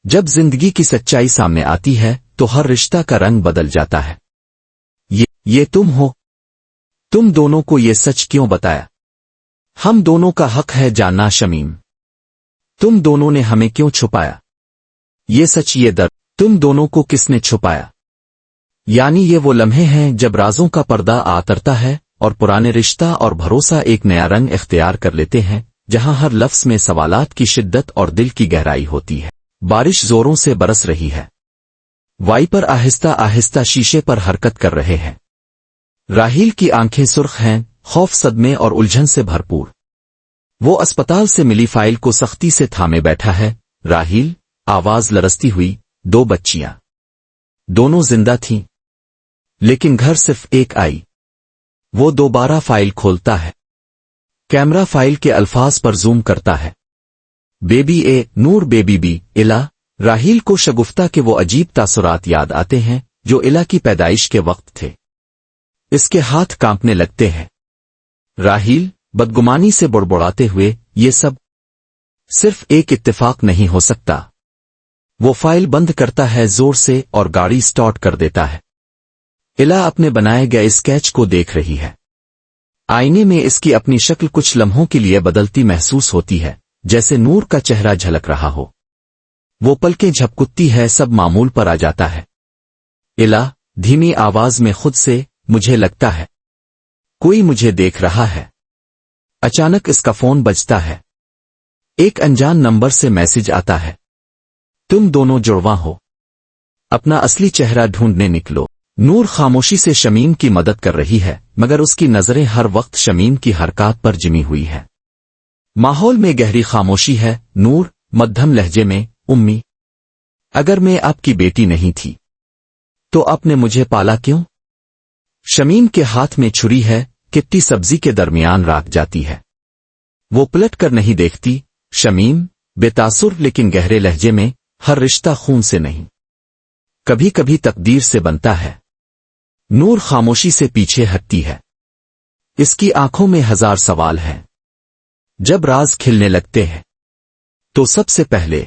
جب زندگی کی سچائی سامنے آتی ہے تو ہر رشتہ کا رنگ بدل جاتا ہے۔ یہ تم ہو؟ تم دونوں کو یہ سچ کیوں بتایا؟ ہم دونوں کا حق ہے جاننا شمیم۔ تم دونوں نے ہمیں کیوں چھپایا؟ یہ سچ، یہ درد تم دونوں کو کس نے چھپایا؟ یعنی یہ وہ لمحے ہیں جب رازوں کا پردہ آترتا ہے اور پرانے رشتہ اور بھروسہ ایک نیا رنگ اختیار کر لیتے ہیں، جہاں ہر لفظ میں سوالات کی شدت اور دل کی گہرائی ہوتی ہے۔ بارش زوروں سے برس رہی ہے۔ وائپر آہستہ آہستہ شیشے پر حرکت کر رہے ہیں۔ راہیل کی آنکھیں سرخ ہیں، خوف، صدمے اور الجھن سے بھرپور۔ وہ اسپتال سے ملی فائل کو سختی سے تھامے بیٹھا ہے۔ راہیل، آواز لرزتی ہوئی، 2 بچیاں، دونوں زندہ تھیں، لیکن گھر صرف ایک آئی۔ وہ دوبارہ فائل کھولتا ہے۔ کیمرہ فائل کے الفاظ پر زوم کرتا ہے۔ بیبی اے، نور، بیبی بی، الہ۔ راہیل کو شگفتہ کے وہ عجیب تاثرات یاد آتے ہیں جو الہ کی پیدائش کے وقت تھے۔ اس کے ہاتھ کانپنے لگتے ہیں۔ راہیل بدگمانی سے بڑبڑاتے ہوئے، یہ سب صرف ایک اتفاق نہیں ہو سکتا۔ وہ فائل بند کرتا ہے زور سے اور گاڑی سٹارٹ کر دیتا ہے۔ الہ اپنے بنائے گئے اسکیچ کو دیکھ رہی ہے۔ آئینے میں اس کی اپنی شکل کچھ لمحوں کے لیے بدلتی محسوس ہوتی ہے، جیسے نور کا چہرہ جھلک رہا ہو۔ وہ پلکیں جھپکتی ہے، سب معمول پر آ جاتا ہے۔ الہ دھیمی آواز میں خود سے، مجھے لگتا ہے کوئی مجھے دیکھ رہا ہے۔ اچانک اس کا فون بجتا ہے۔ ایک انجان نمبر سے میسج آتا ہے، تم دونوں جڑواں ہو، اپنا اصلی چہرہ ڈھونڈنے نکلو۔ نور خاموشی سے شمیم کی مدد کر رہی ہے، مگر اس کی نظریں ہر وقت شمیم کی حرکات پر جمی ہوئی ہیں۔ ماحول میں گہری خاموشی ہے۔ نور مدھم لہجے میں، امی، اگر میں آپ کی بیٹی نہیں تھی تو آپ نے مجھے پالا کیوں؟ شمیم کے ہاتھ میں چھری ہے، کٹی سبزی کے درمیان راکھ جاتی ہے۔ وہ پلٹ کر نہیں دیکھتی۔ شمیم بے تاثر لیکن گہرے لہجے میں، ہر رشتہ خون سے نہیں، کبھی کبھی تقدیر سے بنتا ہے۔ نور خاموشی سے پیچھے ہٹتی ہے۔ اس کی آنکھوں میں ہزار سوال ہیں۔ جب راز کھلنے لگتے ہیں تو سب سے پہلے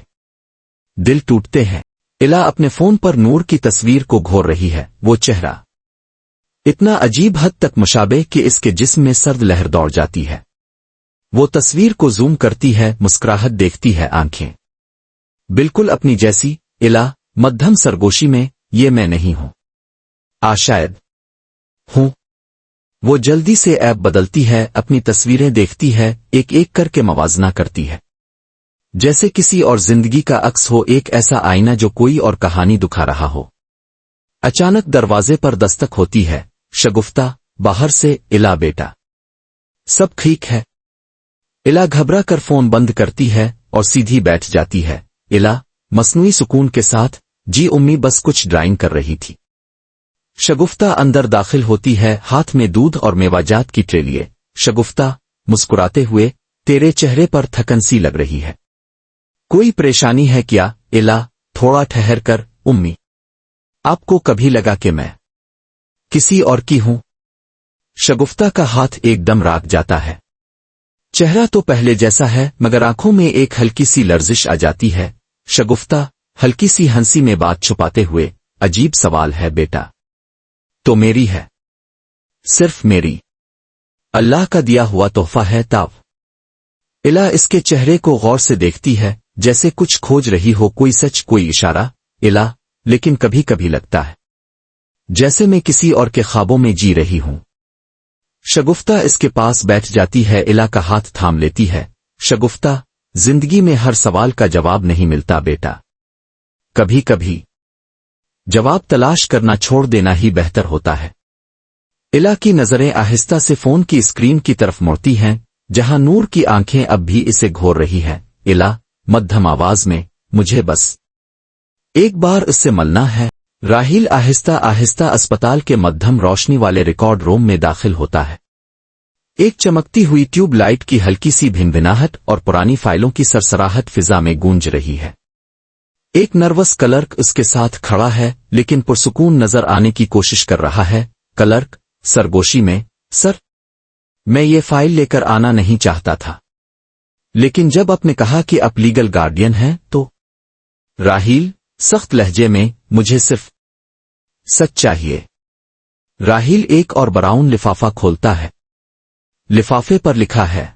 دل ٹوٹتے ہیں۔ الہ اپنے فون پر نور کی تصویر کو گھور رہی ہے۔ وہ چہرہ اتنا عجیب حد تک مشابہ کہ اس کے جسم میں سرد لہر دوڑ جاتی ہے۔ وہ تصویر کو زوم کرتی ہے، مسکراہٹ دیکھتی ہے، آنکھیں بالکل اپنی جیسی۔ الہ مدھم سرگوشی میں، یہ میں نہیں ہوں، شاید ہوں۔ وہ جلدی سے ایپ بدلتی ہے، اپنی تصویریں دیکھتی ہے، ایک ایک کر کے موازنہ کرتی ہے، جیسے کسی اور زندگی کا عکس ہو، ایک ایسا آئینہ جو کوئی اور کہانی دکھا رہا ہو۔ اچانک دروازے پر دستک ہوتی ہے۔ شگفتہ باہر سے، الہ بیٹا، سب ٹھیک ہے؟ الہ گھبرا کر فون بند کرتی ہے اور سیدھی بیٹھ جاتی ہے۔ الہ مصنوعی سکون کے ساتھ، جی امی، بس کچھ ڈرائنگ کر رہی تھی۔ شگفتہ اندر داخل ہوتی ہے، ہاتھ میں دودھ اور میوہ جات کی ٹرے لیے۔ شگفتہ مسکراتے ہوئے، تیرے چہرے پر تھکن سی لگ رہی ہے، کوئی پریشانی ہے کیا؟ الہ تھوڑا ٹھہر کر، امی، آپ کو کبھی لگا کہ میں کسی اور کی ہوں؟ شگفتہ کا ہاتھ ایک دم راک جاتا ہے۔ چہرہ تو پہلے جیسا ہے، مگر آنکھوں میں ایک ہلکی سی لرزش آ جاتی ہے۔ شگفتہ ہلکی سی ہنسی میں بات چھپاتے ہوئے، عجیب سوال ہے بیٹا، تو میری ہے، صرف میری، اللہ کا دیا ہوا تحفہ ہے تاو۔ الہ اس کے چہرے کو غور سے دیکھتی ہے، جیسے کچھ کھوج رہی ہو، کوئی سچ، کوئی اشارہ۔ الہ لیکن کبھی کبھی لگتا ہے جیسے میں کسی اور کے خوابوں میں جی رہی ہوں۔ شگفتہ اس کے پاس بیٹھ جاتی ہے، الہ کا ہاتھ تھام لیتی ہے۔ شگفتہ، زندگی میں ہر سوال کا جواب نہیں ملتا بیٹا، کبھی کبھی جواب تلاش کرنا چھوڑ دینا ہی بہتر ہوتا ہے۔ الہ کی نظریں آہستہ سے فون کی اسکرین کی طرف مڑتی ہیں، جہاں نور کی آنکھیں اب بھی اسے گھور رہی ہیں۔ الہ مدھم آواز میں، مجھے بس ایک بار اس سے ملنا ہے۔ راہیل آہستہ آہستہ اسپتال کے مدھم روشنی والے ریکارڈ روم میں داخل ہوتا ہے۔ ایک چمکتی ہوئی ٹیوب لائٹ کی ہلکی سی بھنبھناہٹ اور پرانی فائلوں کی سرسراہٹ فضا میں گونج رہی ہے۔ ایک نروس کلرک اس کے ساتھ کھڑا ہے، لیکن پرسکون نظر آنے کی کوشش کر رہا ہے۔ کلرک سرگوشی میں، سر، میں یہ فائل لے کر آنا نہیں چاہتا تھا، لیکن جب آپ نے کہا کہ آپ لیگل گارڈین ہیں تو राहील सख्त लहजे में, मुझे सिर्फ सच चाहिए। राहील एक और ब्राउन लिफाफा खोलता है। लिफाफे पर लिखा है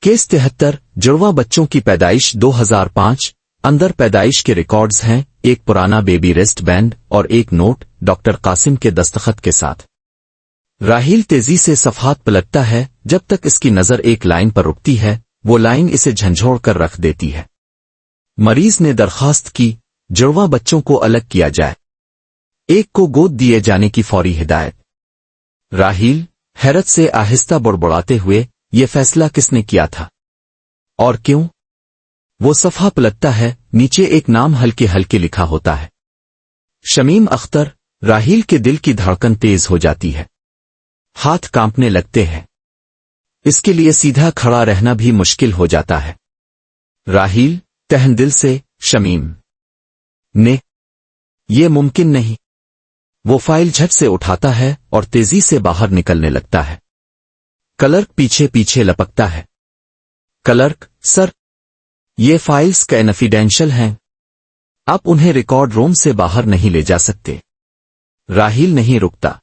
केस 73, जुड़वा बच्चों की पैदाइश 2005। अंदर पैदाइश के रिकॉर्ड्स हैं, एक पुराना बेबी रिस्ट बैंड और एक नोट डॉक्टर कासिम के दस्तखत के साथ। राहील तेजी से सफ़हात पलटता है। जब तक इसकी नज़र एक लाइन पर रुकती है, वो लाइन इसे झंझोड़ कर रख देती है। मरीज ने दरखास्त की, जुड़वा बच्चों को अलग किया जाए, एक को गोद दिए जाने की फौरी हिदायत। राहील हैरत से आहिस्ता बुड़बुड़ाते हुए, ये फैसला किसने किया था और क्यों? वो सफ़हा पलटता है, नीचे एक नाम हल्के हल्के लिखा होता है, शमीम अख्तर। राहील के दिल की धड़कन तेज हो जाती है, हाथ कांपने लगते हैं। इसके लिए सीधा खड़ा रहना भी मुश्किल हो जाता है। राहील तहन दिल से, शमीम ने, ये मुमकिन नहीं। वो फाइल झट से उठाता है और तेजी से बाहर निकलने लगता है। क्लर्क पीछे पीछे लपकता है। क्लर्क, सर, ये फाइल्स कॉन्फिडेंशियल हैं, आप उन्हें रिकॉर्ड रूम से बाहर नहीं ले जा सकते। राहील नहीं रुकता।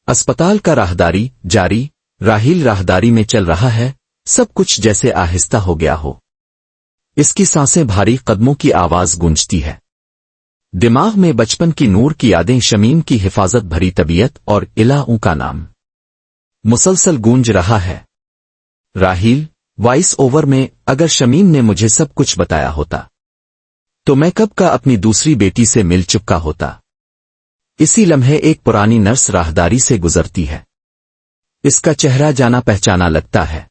अस्पताल का राहदारी जारी। राहील राहदारी में चल रहा है, सब कुछ जैसे आहिस्ता हो गया हो। इसकी सांसें भारी, कदमों की आवाज गूंजती है। दिमाग में बचपन की नूर की यादें, शमीम की हिफाजत भरी तबीयत और इलाऊ का नाम मुसलसल गूंज रहा है। राहील वॉइस ओवर में, अगर शमीम ने मुझे सब कुछ बताया होता तो मैं कब का अपनी दूसरी बेटी से मिल चुका होता। इसी लम्हे एक पुरानी नर्स राहदारी से गुजरती है। इसका चेहरा जाना पहचाना लगता है।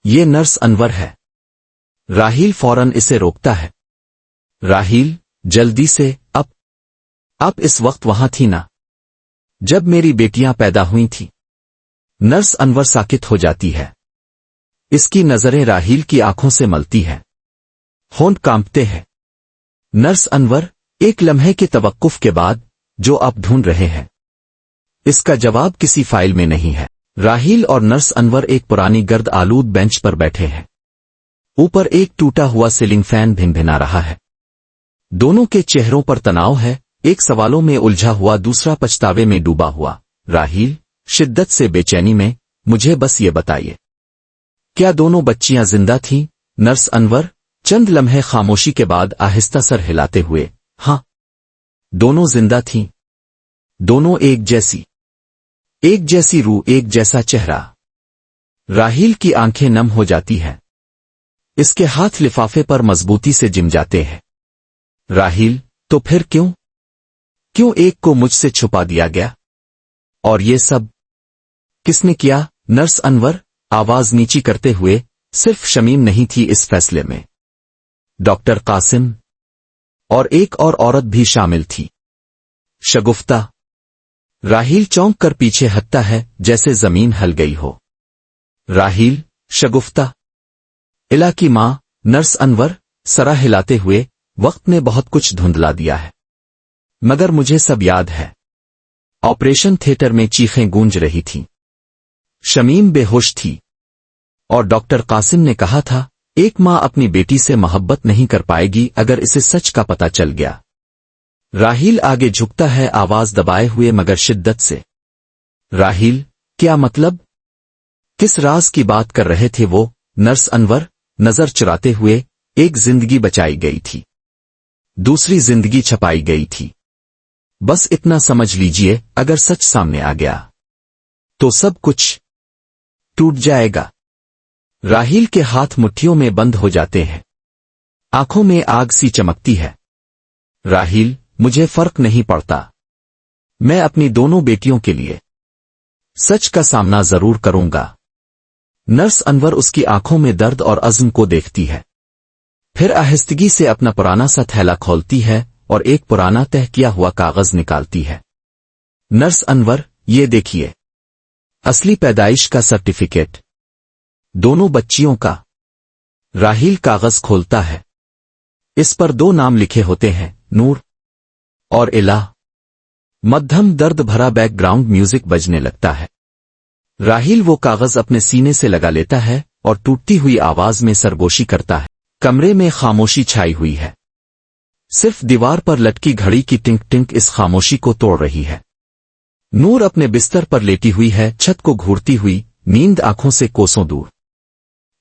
ये नर्स अनवर है। राहील फौरन इसे रोकता है। राहील जल्दी से, आप इस वक्त वहां थी ना जब मेरी बेटियां पैदा हुई थी। नर्स अनवर साकित हो जाती है। इसकी नजरें राहील की आंखों से मलती है, होंठ कांपते हैं। नर्स अनवर, एक लम्हे के तवक्कुफ के बाद, जो आप ढूंढ रहे हैं, इसका जवाब किसी फाइल में नहीं है। राहील और नर्स अनवर एक पुरानी गर्द आलूद बेंच पर बैठे हैं। ऊपर एक टूटा हुआ सीलिंग फैन भिनभिना रहा है। दोनों के चेहरों पर तनाव है, एक सवालों में उलझा हुआ, दूसरा पछतावे में डूबा हुआ। राहील शिद्दत से बेचैनी में, मुझे बस ये बताइए, क्या दोनों बच्चियां जिंदा थीं? नर्स अनवर चंद लम्हे खामोशी के बाद आहिस्ता सर हिलाते हुए, हाँ, दोनों जिंदा थीं। दोनों एक जैसी रूह, एक जैसा चेहरा। राहील की आंखें नम हो जाती हैं। इसके हाथ लिफाफे पर मजबूती से जिम जाते हैं। राहील, तो फिर क्यों एक को मुझसे छुपा दिया गया? और ये सब किसने किया? नर्स अनवर आवाज नीची करते हुए, सिर्फ शमीम नहीं थी इस फैसले में, डॉक्टर कासिम और एक और औरत भी शामिल थी, शगुफ्ता। राहील चौंक कर पीछे हटता है, जैसे जमीन हल गई हो। राहील, शगुफ्ता, इला की मां। नर्स अनवर सरा हिलाते हुए, वक्त ने बहुत कुछ धुंधला दिया है, मगर मुझे सब याद है। ऑपरेशन थिएटर में चीखें गूंज रही थीं। शमीम बेहोश थी और डॉक्टर कासिम ने कहा था, एक मां अपनी बेटी से मोहब्बत नहीं कर पाएगी अगर इसे सच का पता चल गया। राहील आगे झुकता है, आवाज दबाए हुए मगर शिद्दत से। राहील, क्या मतलब? किस राज की बात कर रहे थे वो? नर्स अनवर नजर चुराते हुए, एक जिंदगी बचाई गई थी, दूसरी जिंदगी छपाई गई थी। बस इतना समझ लीजिए, अगर सच सामने आ गया तो सब कुछ टूट जाएगा। राहील के हाथ मुट्ठियों में बंद हो जाते हैं, आंखों में आग सी चमकती है। राहील, मुझे फर्क नहीं पड़ता, मैं अपनी दोनों बेटियों के लिए सच का सामना जरूर करूंगा। नर्स अनवर उसकी आंखों में दर्द और अज़्म को देखती है, फिर आहिस्तगी से अपना पुराना सा थैला खोलती है और एक पुराना तह किया हुआ कागज निकालती है। नर्स अनवर, ये देखिए, असली पैदाइश का सर्टिफिकेट, दोनों बच्चियों का। राहील कागज खोलता है। इस पर 2 नाम लिखे होते हैं, नूर और इला। मध्यम दर्द भरा बैकग्राउंड म्यूजिक बजने लगता है। राहील वो कागज अपने सीने से लगा लेता है और टूटती हुई आवाज में सरगोशी करता है। कमरे में खामोशी छाई हुई है। सिर्फ दीवार पर लटकी घड़ी की टिंक टिंक इस खामोशी को तोड़ रही है। नूर अपने बिस्तर पर लेटी हुई है, छत को घूरती हुई, नींद आंखों से कोसों दूर।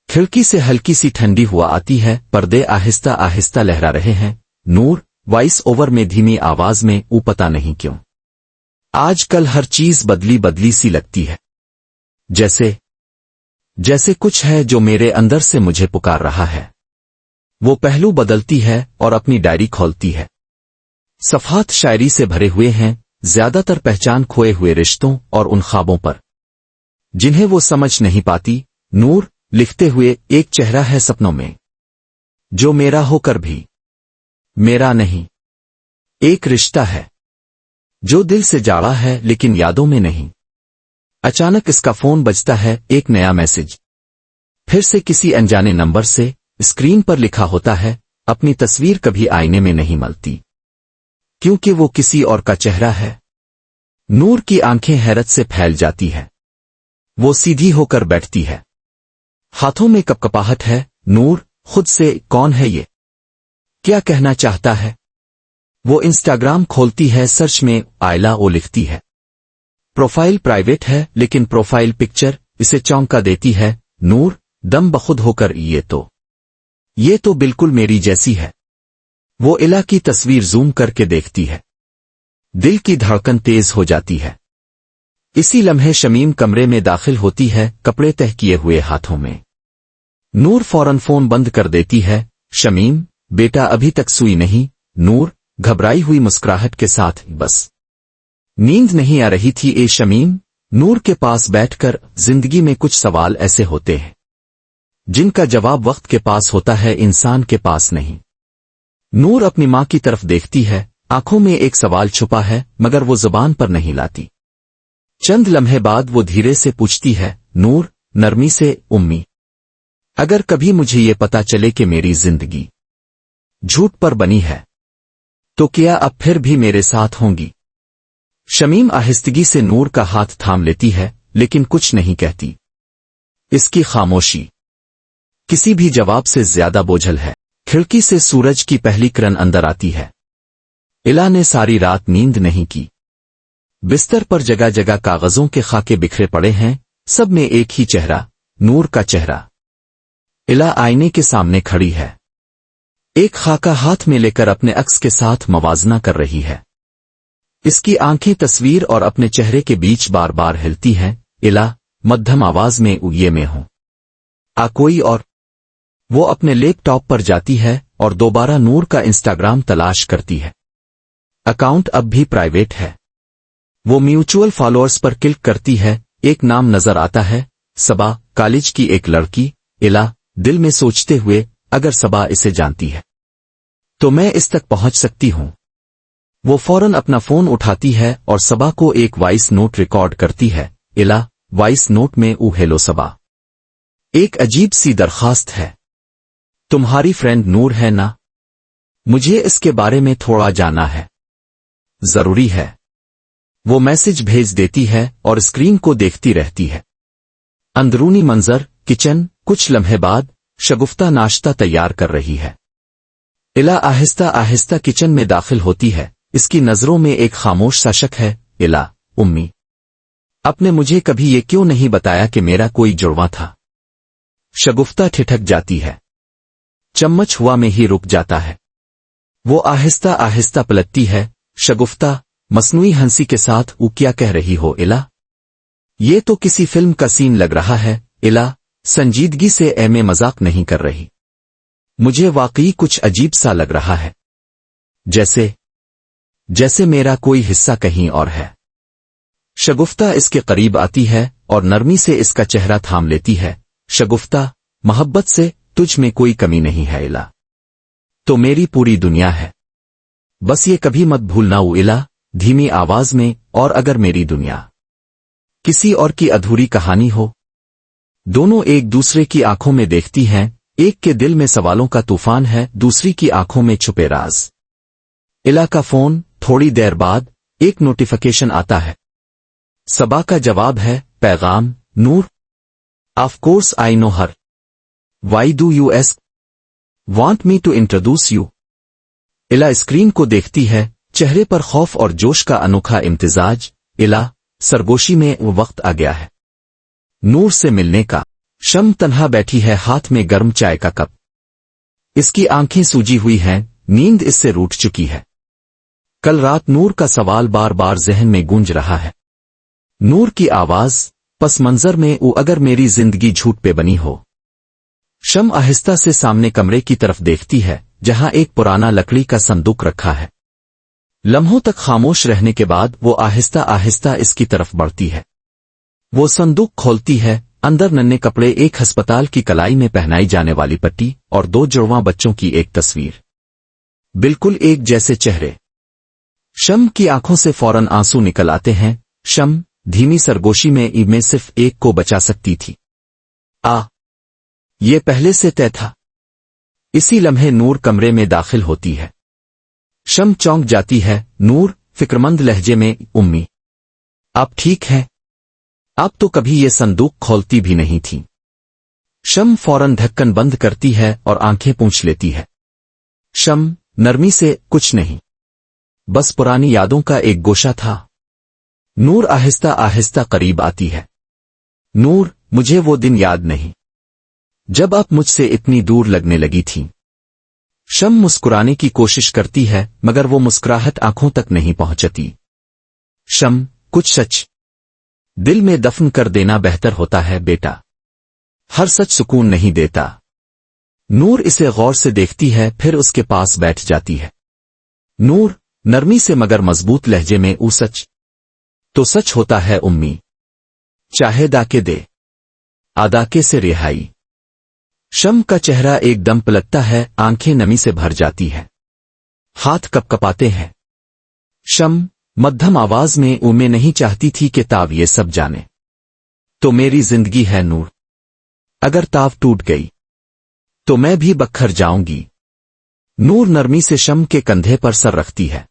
खिड़की से हल्की सी ठंडी हुआ आती है, पर्दे आहिस्ता आहिस्ता लहरा रहे हैं। नूर वॉइस ओवर में धीमी आवाज में, पता नहीं क्यों आजकल हर चीज बदली बदली सी लगती है, जैसे कुछ है जो मेरे अंदर से मुझे पुकार रहा है। वो पहलू बदलती है और अपनी डायरी खोलती है। सफ़हात शायरी से भरे हुए हैं, ज्यादातर पहचान खोए हुए रिश्तों और उन ख्वाबों पर जिन्हें वो समझ नहीं पाती। नूर लिखते हुए, एक चेहरा है सपनों में जो मेरा होकर भी मेरा नहीं। एक रिश्ता है जो दिल से जाड़ा है लेकिन यादों में नहीं। अचानक इसका फोन बजता है, एक नया मैसेज, फिर से किसी अनजाने नंबर से। स्क्रीन पर लिखा होता है, अपनी तस्वीर कभी आईने में नहीं मलती क्योंकि वो किसी और का चेहरा है। नूर की आंखें हैरत से फैल जाती है। वो सीधी होकर बैठती है, हाथों में कपकपाहट है। नूर खुद से, कौन है ये, क्या कहना चाहता है? वो इंस्टाग्राम खोलती है, सर्च में आयला ओ लिखती है। प्रोफाइल प्राइवेट है लेकिन प्रोफाइल पिक्चर इसे चौंका देती है। नूर दम बखुद होकर, ये तो बिल्कुल मेरी जैसी है। वो इला की तस्वीर जूम करके देखती है, दिल की धड़कन तेज हो जाती है। इसी लम्हे शमीम कमरे में दाखिल होती है, कपड़े तह किए हुए हाथों में। नूर फौरन फोन बंद कर देती है। शमीम, बेटा अभी तक सोई नहीं? नूर घबराई हुई मुस्कुराहट के साथ, बस नींद नहीं आ रही थी। शमीम नूर के पास बैठकर, जिंदगी में कुछ सवाल ऐसे होते हैं जिनका जवाब वक्त के पास होता है, इंसान के पास नहीं। नूर अपनी मां की तरफ देखती है, आंखों में एक सवाल छुपा है मगर वो जुबान पर नहीं लाती। चंद लम्हे बाद वो धीरे से पूछती है, नूर नरमी से, उम्मी अगर कभी मुझे ये पता चले कि मेरी जिंदगी झूठ पर बनी है तो क्या अब फिर भी मेरे साथ होंगी? शमीम आहिस्तगी से नूर का हाथ थाम लेती है लेकिन कुछ नहीं कहती। इसकी खामोशी किसी भी जवाब से ज्यादा बोझल है। खिड़की से सूरज की पहली किरण अंदर आती है। इला ने सारी रात नींद नहीं की। बिस्तर पर जगह जगह कागजों के खाके बिखरे पड़े हैं, सब में एक ही चेहरा, नूर का चेहरा। इला आईने के सामने खड़ी है, एक खाका हाथ में लेकर अपने अक्स के साथ मवाजना कर रही है। इसकी आंखें तस्वीर और अपने चेहरे के बीच बार बार हिलती हैं। इला मध्यम आवाज में, ये मैं हूं, आ कोई और? वो अपने लैपटॉप पर जाती है और दोबारा नूर का इंस्टाग्राम तलाश करती है। अकाउंट अब भी प्राइवेट है। वो म्यूचुअल फॉलोअर्स पर क्लिक करती है, एक नाम नजर आता है, सबा, कॉलेज की एक लड़की। इला दिल में सोचते हुए, अगर सबा इसे जानती है तो मैं इस तक पहुंच सकती हूं। वो फौरन अपना फोन उठाती है और सबा को एक वॉइस नोट रिकॉर्ड करती है। इला वॉइस नोट में, हेलो सबा, एक अजीब सी दरखास्त है, तुम्हारी फ्रेंड नूर है ना? मुझे इसके बारे में थोड़ा जानना है, जरूरी है। वो मैसेज भेज देती है और स्क्रीन को देखती रहती है। अंदरूनी मंजर, किचन। कुछ लम्हे बाद शगुफ्ता नाश्ता तैयार कर रही है। इला आहिस्ता आहिस्ता किचन में दाखिल होती है। इसकी नजरों में एक खामोश सा शक है। इला, उम्मी, आपने मुझे कभी ये क्यों नहीं बताया कि मेरा कोई जुड़वा था? शगुफ्ता ठिठक जाती है, चम्मच हुआ में ही रुक जाता है। वो आहिस्ता आहिस्ता पलटती है। शगुफ्ता मसनूई हंसी के साथ, क्या कह रही हो इला? ये तो किसी फिल्म का सीन लग रहा है। इला संजीदगी से, मैं मजाक नहीं कर रही, मुझे वाकई कुछ अजीब सा लग रहा है, जैसे मेरा कोई हिस्सा कहीं और है। शगुफ्ता इसके करीब आती है और नरमी से इसका चेहरा थाम लेती है। शगुफ्ता, मोहब्बत से तुझ में कोई कमी नहीं है इला, तो मेरी पूरी दुनिया है, बस ये कभी मत भूलना। इला धीमी आवाज में, और अगर मेरी दुनिया किसी और की अधूरी कहानी हो? दोनों एक दूसरे की आंखों में देखती हैं। एक के दिल में सवालों का तूफान है, दूसरी की आंखों में छुपे राज। इला का फोन। थोड़ी देर बाद एक नोटिफिकेशन आता है। सबा का जवाब है, पैगाम, Noor, of course I know her, why do you ask, want me to introduce you? Ila screen को देखती है, चेहरे पर खौफ और जोश का अनोखा इम्तिजाज। इला, सरगोशी में वो वक्त आ गया है नूर से मिलने का। शम तन्हा बैठी है, हाथ में गर्म चाय का कप। इसकी आंखें सूजी हुई हैं, नींद इससे रूठ चुकी है। कल रात नूर का सवाल बार बार जहन में गूंज रहा है। नूर की आवाज, पस मंजर में वो अगर मेरी जिंदगी झूठ पे बनी हो। शम आहिस्ता से सामने कमरे की तरफ देखती है, जहां एक पुराना लकड़ी का संदूक रखा है। लम्हों तक खामोश रहने के बाद वो आहिस्ता आहिस्ता इसकी तरफ बढ़ती है। वो संदूक खोलती है, अंदर नन्हे कपड़े, एक अस्पताल की कलाई में पहनाई जाने वाली पट्टी और 2 जुड़वां बच्चों की एक तस्वीर। बिल्कुल एक जैसे चेहरे। शम की आंखों से फौरन आंसू निकल आते हैं। शम धीमी सरगोशी में ईद में सिर्फ एक को बचा सकती थी। ये पहले से तय था। इसी लम्हे नूर कमरे में दाखिल होती है। शम चौंक जाती है। नूर फिक्रमंद लहजे में, उम्मी आप ठीक हैं? आप तो कभी ये संदूक खोलती भी नहीं थी। शम फौरन ढक्कन बंद करती है और आंखें पूंछ लेती है। शम नरमी से, कुछ नहीं, बस पुरानी यादों का एक गोशा था। नूर आहिस्ता आहिस्ता करीब आती है। नूर, मुझे वो दिन याद नहीं जब आप मुझसे इतनी दूर लगने लगी थी। शम मुस्कुराने की कोशिश करती है, मगर वो मुस्कुराहट आंखों तक नहीं पहुंचती। शम, कुछ सच दिल में दफन कर देना बेहतर होता है बेटा। हर सच सुकून नहीं देता। नूर इसे गौर से देखती है, फिर उसके पास बैठ जाती है। नूर नरमी से मगर मजबूत लहजे में, ऊ सच तो सच होता है उम्मी, चाहे दाके दे आदाके से रिहाई। शम का चेहरा एकदम पलटता है, आंखें नमी से भर जाती है, हाथ कपकपाते हैं। शम मध्यम आवाज में, मैं नहीं चाहती थी कि ताव ये सब जाने। तो मेरी जिंदगी है नूर, अगर ताव टूट गई तो मैं भी बखर जाऊंगी। नूर नरमी से शम के कंधे पर सर रखती है।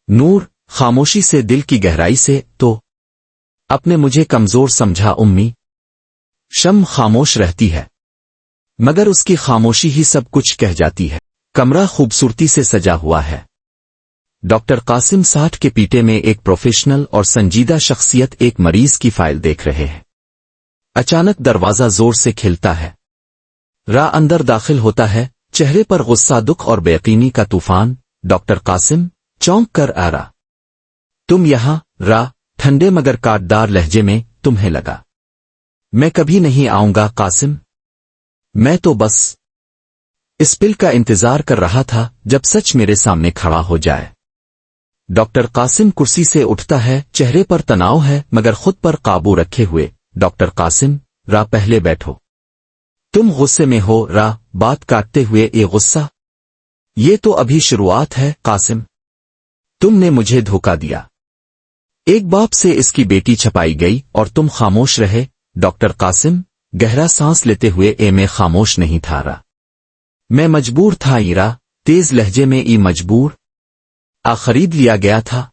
नूर खामोशी से, दिल की गहराई से, तो अपने मुझे कमजोर समझा उम्मी। शम खामोश रहती है, मगर उसकी खामोशी ही सब कुछ कह जाती है। कमरा खूबसूरती से सजा हुआ है। डॉक्टर कासिम 60 के पीटे में एक प्रोफेशनल और संजीदा शख्सियत एक मरीज की फाइल देख रहे हैं। अचानक दरवाजा जोर से खिलता है। रा अंदर दाखिल होता है, चेहरे पर गुस्सा, दुख और बेयकीनी का तूफान। डॉक्टर कासिम चौंक कर, आ रहा तुम यहां? रा ठंडे मगर काटदार लहजे में, तुम्हें लगा मैं कभी नहीं आऊंगा कासिम? मैं तो बस इस पिल का इंतजार कर रहा था जब सच मेरे सामने खड़ा हो जाए। डॉक्टर कासिम कुर्सी से उठता है, चेहरे पर तनाव है मगर खुद पर काबू रखे हुए। डॉक्टर कासिम, रा पहले बैठो। तुम गुस्से में हो? रा बात काटते हुए, ये गुस्सा? ये तो अभी शुरुआत है कासिम। तुमने मुझे धोखा दिया। एक बाप से इसकी बेटी छपाई गई और तुम खामोश रहे। डॉक्टर कासिम गहरा सांस लेते हुए, मैं खामोश नहीं था रा, मैं मजबूर था। ईरा तेज लहजे में, मजबूर खरीद लिया गया था।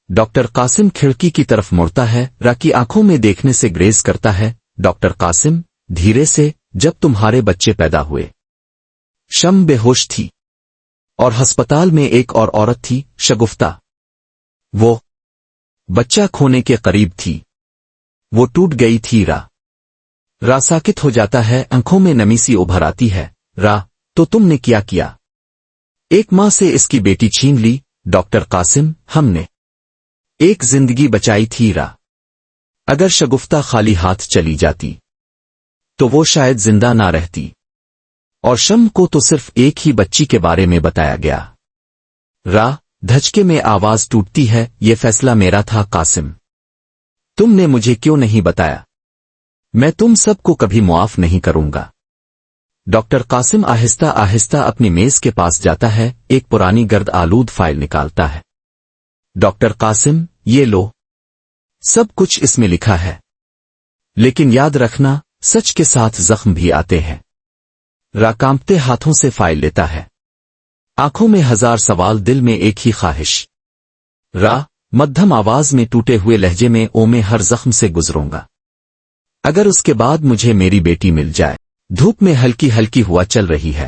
डॉक्टर कासिम खिड़की की तरफ मुड़ता है, रा की आंखों में देखने से ग्रेज करता है। डॉक्टर कासिम धीरे से, जब तुम्हारे बच्चे पैदा हुए शम बेहोश थी और अस्पताल में एक और औरत थी, शगुफ्ता। वो बच्चा खोने के करीब थी, वो टूट गई थी। रा साकित हो जाता है, आंखों में नमी सी उभर आती है। रा तो तुमने क्या किया? एक मां से इसकी बेटी छीन ली। डॉक्टर कासिम, हमने एक जिंदगी बचाई थी रा। अगर शगुफ्ता खाली हाथ चली जाती तो वो शायद जिंदा ना रहती। और शम को तो सिर्फ एक ही बच्ची के बारे में बताया गया। रा धचके में आवाज टूटती है, ये फैसला मेरा था कासिम। तुमने मुझे क्यों नहीं बताया? मैं तुम सबको कभी मुआफ नहीं करूंगा। डॉक्टर कासिम आहिस्ता आहिस्ता अपनी मेज के पास जाता है, एक पुरानी गर्द आलूद फाइल निकालता है। डॉक्टर कासिम, ये लो, सब कुछ इसमें लिखा है, लेकिन याद रखना सच के साथ जख्म भी आते हैं। रा कांपते हाथों से फाइल लेता है, आंखों में हजार सवाल, दिल में एक ही ख्वाहिश। रा मध्यम आवाज में, टूटे हुए लहजे में, मैं हर जख्म से गुजरूंगा अगर उसके बाद मुझे मेरी बेटी मिल जाए। धूप में हल्की हल्की हवा चल रही है।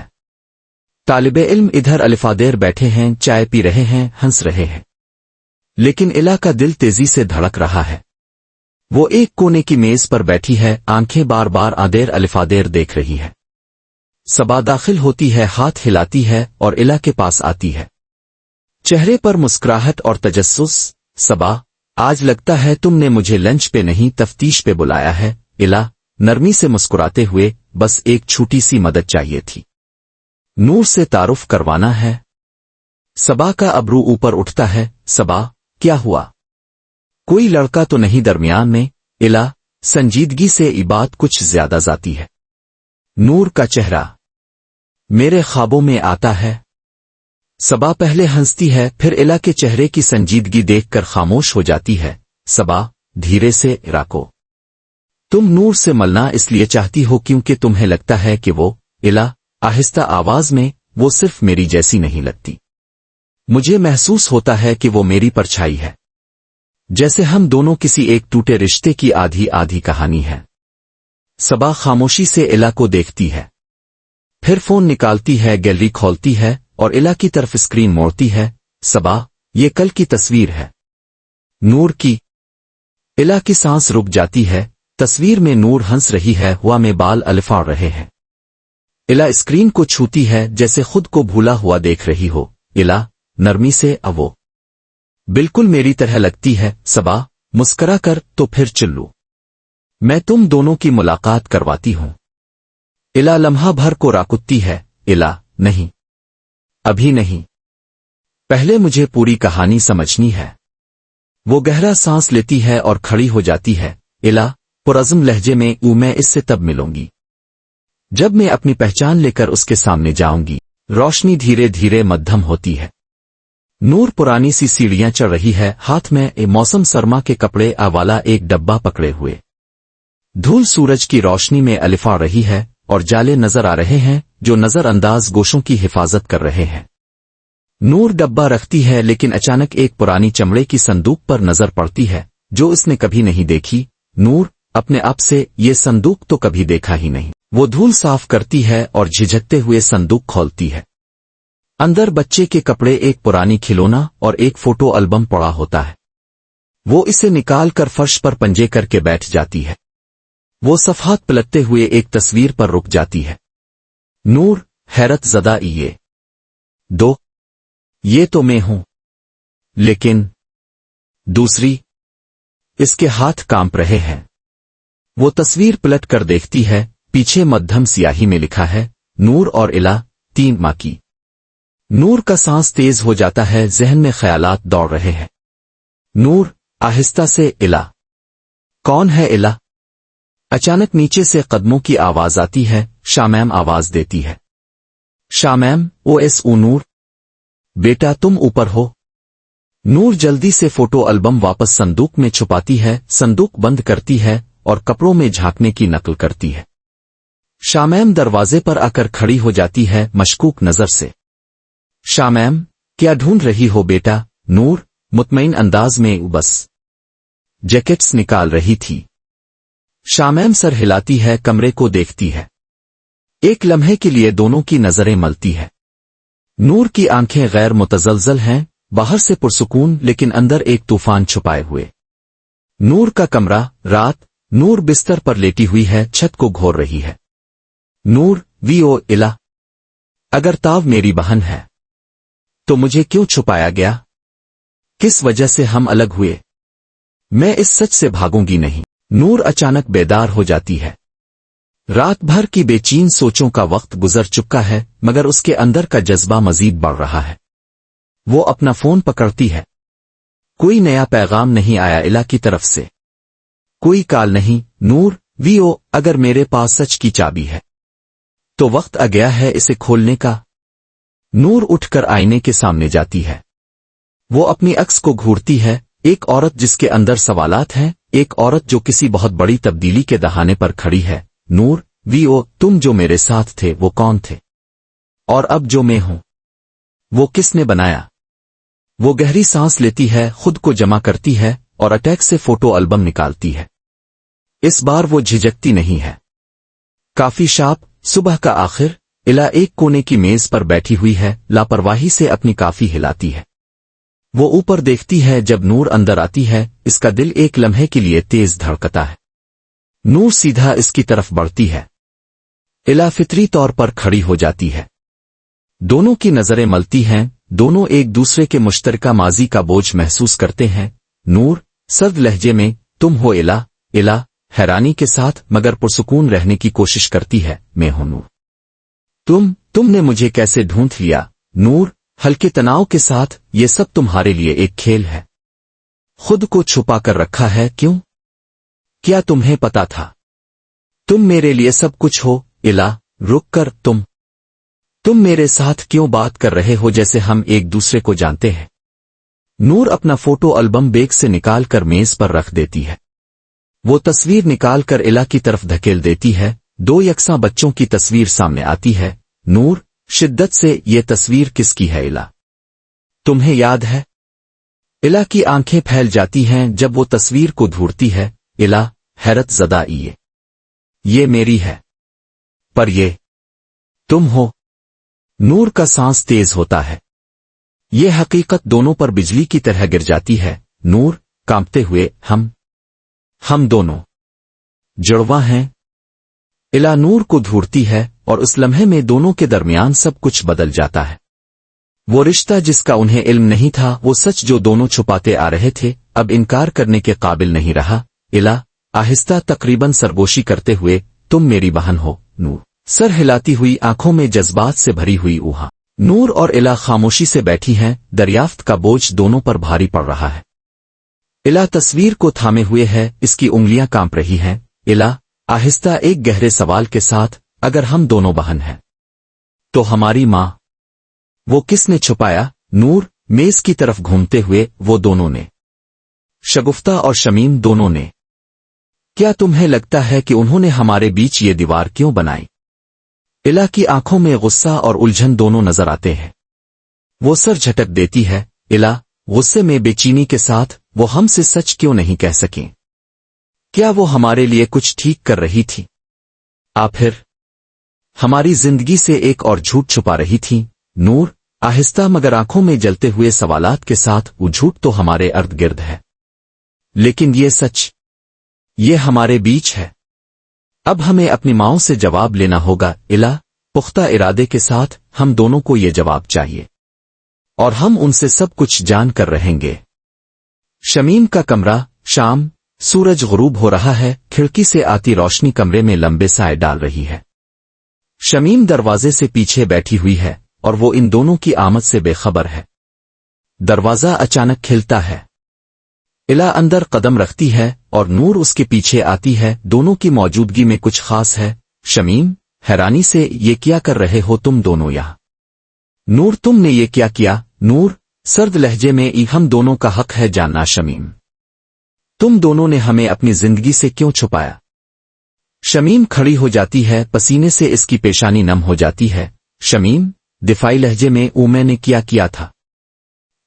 طالب علم ادھر الفادیر بیٹھے ہیں، چائے پی رہے ہیں، ہنس رہے ہیں، لیکن الا کا دل تیزی سے دھڑک رہا ہے۔ وہ ایک کونے کی میز پر بیٹھی ہے، آنکھیں بار بار آدیر الفادیر دیکھ رہی ہے۔ صبا داخل ہوتی ہے، ہاتھ ہلاتی ہے اور الا کے پاس آتی ہے، چہرے پر مسکراہٹ اور تجسس۔ صبا، آج لگتا ہے تم نے مجھے لنچ پہ نہیں تفتیش پہ بلایا ہے۔ الا نرمی سے مسکراتے ہوئے، بس ایک چھوٹی سی مدد چاہیے تھی، نور سے تعارف کروانا ہے۔ صبا کا ابرو اوپر اٹھتا ہے۔ صبا، کیا ہوا؟ کوئی لڑکا تو نہیں درمیان میں؟ الا سنجیدگی سے، یہ بات کچھ زیادہ ذاتی ہے۔ نور کا چہرہ میرے خوابوں میں آتا ہے۔ صبا پہلے ہنستی ہے، پھر الا کے چہرے کی سنجیدگی دیکھ کر خاموش ہو جاتی ہے۔ صبا دھیرے سے، الا کو تم نور سے ملنا اس لیے چاہتی ہو کیونکہ تمہیں لگتا ہے کہ وہ، الا آہستہ آواز میں، وہ صرف میری جیسی نہیں لگتی، مجھے محسوس ہوتا ہے کہ وہ میری پرچھائی ہے، جیسے ہم دونوں کسی ایک ٹوٹے رشتے کی آدھی آدھی کہانی ہے۔ صبا خاموشی سے الا کو دیکھتی ہے، پھر فون نکالتی ہے، گیلری کھولتی ہے اور الا کی طرف اسکرین موڑتی ہے۔ صبا، یہ کل کی تصویر ہے، نور کی۔ الا کی سانس رک جاتی ہے۔ تصویر میں نور ہنس رہی ہے، ہوا میں بال الفاڑ رہے ہیں۔ الا اسکرین کو چھوتی ہے جیسے خود کو بھولا ہوا دیکھ رہی ہو۔ الا نرمی سے، وہ بالکل میری طرح لگتی ہے۔ صبا مسکرا کر، تو پھر چلو، میں تم دونوں کی ملاقات کرواتی ہوں۔ الا لمحہ بھر کو راکتی ہے۔ الا نہیں، ابھی نہیں، پہلے مجھے پوری کہانی سمجھنی ہے۔ وہ گہرا سانس لیتی ہے اور کھڑی ہو جاتی ہے۔ الا پرعزم لہجے میں، میں اس سے تب ملوں گی جب میں اپنی پہچان لے کر اس کے سامنے جاؤں گی۔ روشنی دھیرے دھیرے مدھم ہوتی ہے۔ نور پرانی سی سیڑھیاں چڑھ رہی ہے، ہاتھ میں موسم سرما کے کپڑے والا ایک ڈبہ پکڑے ہوئے۔ دھول سورج کی روشنی میں الفا رہی ہے اور جالے نظر آ رہے ہیں جو نظر انداز گوشوں کی حفاظت کر رہے ہیں۔ نور ڈبہ رکھتی ہے، لیکن اچانک ایک پرانی چمڑے کی صندوق پر نظر پڑتی ہے جو اس نے کبھی نہیں دیکھی۔ نور اپنے آپ سے، یہ صندوق تو کبھی دیکھا ہی نہیں۔ وہ دھول صاف کرتی ہے اور جھجکتے ہوئے صندوق کھولتی ہے۔ اندر بچے کے کپڑے، ایک پرانی کھلونا اور ایک فوٹو البم پڑا ہوتا ہے۔ وہ اسے نکال کر فرش پر پنجے کر کے بیٹھ جاتی ہے۔ وہ صفحات پلٹتے ہوئے ایک تصویر پر رک جاتی ہے۔ نور حیرت زدہ، یہ تو میں ہوں، لیکن دوسری؟ اس کے ہاتھ کانپ رہے ہیں۔ وہ تصویر پلٹ کر دیکھتی ہے، پیچھے مدھم سیاہی میں لکھا ہے، نور اور الا 3 ماہ کی۔ نور کا سانس تیز ہو جاتا ہے، ذہن میں خیالات دوڑ رہے ہیں۔ نور آہستہ سے، الا کون ہے الا؟ اچانک نیچے سے قدموں کی آواز آتی ہے۔ شامیم آواز دیتی ہے۔ شامیم، نور بیٹا تم اوپر ہو؟ نور جلدی سے فوٹو البم واپس صندوق میں چھپاتی ہے، صندوق بند کرتی ہے اور کپڑوں میں جھانکنے کی نقل کرتی ہے۔ شامیم دروازے پر آ کر کھڑی ہو جاتی ہے مشکوک نظر سے۔ شامیم، کیا ڈھونڈ رہی ہو بیٹا؟ نور مطمئن انداز میں، بس جیکٹس نکال رہی تھی۔ شامیم سر ہلاتی ہے، کمرے کو دیکھتی ہے۔ ایک لمحے کے لیے دونوں کی نظریں ملتی ہے۔ نور کی آنکھیں غیر متزلزل ہیں، باہر سے پرسکون لیکن اندر ایک طوفان چھپائے ہوئے۔ نور کا کمرہ، رات، نور بستر پر لیٹی ہوئی ہے، چھت کو گھور رہی ہے۔ نور الا اگر تاو میری بہن ہے تو مجھے کیوں چھپایا گیا؟ کس وجہ سے ہم الگ ہوئے؟ میں اس سچ سے بھاگوں گی نہیں۔ نور اچانک بیدار ہو جاتی ہے۔ رات بھر کی بے چین سوچوں کا وقت گزر چکا ہے، مگر اس کے اندر کا جذبہ مزید بڑھ رہا ہے۔ وہ اپنا فون پکڑتی ہے۔ کوئی نیا پیغام نہیں آیا الا کی طرف سے، کوئی کال نہیں۔ نور اگر میرے پاس سچ کی چابی ہے تو وقت آ گیا ہے اسے کھولنے کا۔ نور اٹھ کر آئینے کے سامنے جاتی ہے۔ وہ اپنی عکس کو گھورتی ہے، ایک عورت جس کے اندر سوالات ہیں، ایک عورت جو کسی بہت بڑی تبدیلی کے دہانے پر کھڑی ہے۔ نور تم جو میرے ساتھ تھے وہ کون تھے؟ اور اب جو میں ہوں وہ کس نے بنایا؟ وہ گہری سانس لیتی ہے، خود کو جمع کرتی ہے اور اٹیک سے فوٹو البم نکالتی ہے۔ اس بار وہ جھجکتی نہیں ہے۔ کافی شاپ، صبح کا آخر، इला एक कोने की मेज पर बैठी हुई है, लापरवाही से अपनी काफी हिलाती है। वो ऊपर देखती है जब नूर अंदर आती है। इसका दिल एक लम्हे के लिए तेज धड़कता है। नूर सीधा इसकी तरफ बढ़ती है। इला फितरी तौर पर खड़ी हो जाती है। दोनों की नजरें मलती हैं। दोनों एक दूसरे के मुश्तरका माजी का बोझ महसूस करते हैं। नूर सर्द लहजे में, तुम हो इला? इला हैरानी के साथ मगर पुरसुकून रहने की कोशिश करती है, मैं हूं नूर। तुमने मुझे कैसे ढूंढ लिया? नूर हल्के तनाव के साथ, ये सब तुम्हारे लिए एक खेल है। खुद को छुपा कर रखा है क्यों? क्या तुम्हें पता था तुम मेरे लिए सब कुछ हो? इला रुक कर, तुम मेरे साथ क्यों बात कर रहे हो जैसे हम एक दूसरे को जानते हैं? नूर अपना फोटो एल्बम बैग से निकाल कर मेज पर रख देती है। वो तस्वीर निकाल कर इला की तरफ धकेल देती है। दो यकसां बच्चों की तस्वीर सामने आती है। नूर शिद्दत से, ये तस्वीर किसकी है इला? तुम्हें याद है? इला की आंखें फैल जाती हैं जब वो तस्वीर को ढूंढती है। इला हैरत ज़दा, ये मेरी है। पर ये तुम हो? नूर का सांस तेज होता है। ये हकीकत दोनों पर बिजली की तरह गिर जाती है। नूर कांपते हुए, हम दोनों जुड़वा हैं। इला नूर को ढूंढती है और उस लम्हे में दोनों के दरमियान सब कुछ बदल जाता है। वो रिश्ता जिसका उन्हें इल्म नहीं था, वो सच जो दोनों छुपाते आ रहे थे, अब इनकार करने के काबिल नहीं रहा। इला आहिस्ता तकरीबन सरगोशी करते हुए, तुम मेरी बहन हो। नूर सर हिलाती हुई, आंखों में जज्बात से भरी हुई ऊहा। नूर और इला खामोशी से बैठी हैं। दरियाफ्त का बोझ दोनों पर भारी पड़ रहा है। इला तस्वीर को थामे हुए है, इसकी उंगलियां कांप रही हैं। इला आहिस्ता एक गहरे सवाल के साथ, अगर हम दोनों बहन हैं तो हमारी मां, वो किसने छुपाया? नूर मेज की तरफ घूमते हुए, वो दोनों ने, शगुफ्ता और शमीम दोनों ने। क्या तुम्हें लगता है कि उन्होंने हमारे बीच ये दीवार क्यों बनाई? इला की आंखों में गुस्सा और उलझन दोनों नजर आते हैं। वो सर झटक देती है। इला गुस्से में बेचैनी के साथ, वो हमसे सच क्यों नहीं कह सकें? क्या वो हमारे लिए कुछ ठीक कर रही थी? फिर हमारी जिंदगी से एक और झूठ छुपा रही थी? नूर आहिस्ता मगर आंखों में जलते हुए सवालात के साथ, वो झूठ तो हमारे अर्द गिर्द है, लेकिन ये सच, ये हमारे बीच है। अब हमें अपनी माँओं से जवाब लेना होगा। इला पुख्ता इरादे के साथ, हम दोनों को ये जवाब चाहिए और हम उनसे सब कुछ जान कर रहेंगे। शमीम का कमरा, शाम, सूरज गुरूब हो रहा है। खिड़की से आती रोशनी कमरे में लंबे साए डाल रही है। शमीम दरवाजे से पीछे बैठी हुई है और वो इन दोनों की आमद से बेखबर है। दरवाजा अचानक खिलता है। इला अंदर कदम रखती है और नूर उसके पीछे आती है। दोनों की मौजूदगी में कुछ खास है। शमीम हैरानी से, ये क्या कर रहे हो तुम दोनों यहाँ? नूर तुमने ये क्या किया? नूर सर्द लहजे में, हम दोनों का हक है जानना। शमीम तुम दोनों ने हमें अपनी जिंदगी से क्यों छुपाया? शमीम खड़ी हो जाती है, पसीने से इसकी पेशानी नम हो जाती है। शमीम दिफाई लहजे में, मैंने क्या किया था?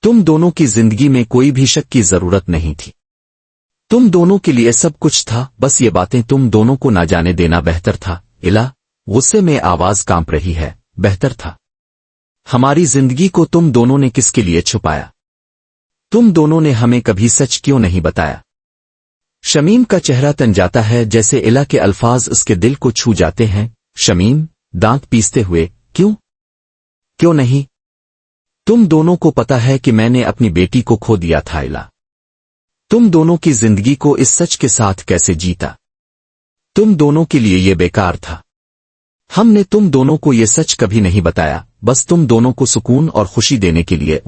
तुम दोनों की जिंदगी में कोई भी शक की जरूरत नहीं थी। तुम दोनों के लिए सब कुछ था, बस ये बातें तुम दोनों को ना जाने देना बेहतर था। इला गुस्से में आवाज कांप रही है। बेहतर था? हमारी जिंदगी को तुम दोनों ने किसके लिए छुपाया? तुम दोनों ने हमें कभी सच क्यों नहीं बताया? शमीम का चेहरा तन जाता है जैसे इला के अल्फाज उसके दिल को छू जाते हैं। शमीम दांत पीसते हुए, क्यों नहीं? तुम दोनों को पता है कि मैंने अपनी बेटी को खो दिया था। इला तुम दोनों की जिंदगी को इस सच के साथ कैसे जीता? तुम दोनों के लिए ये बेकार था। हमने तुम दोनों को ये सच कभी नहीं बताया, बस तुम दोनों को सुकून और खुशी देने के लिए।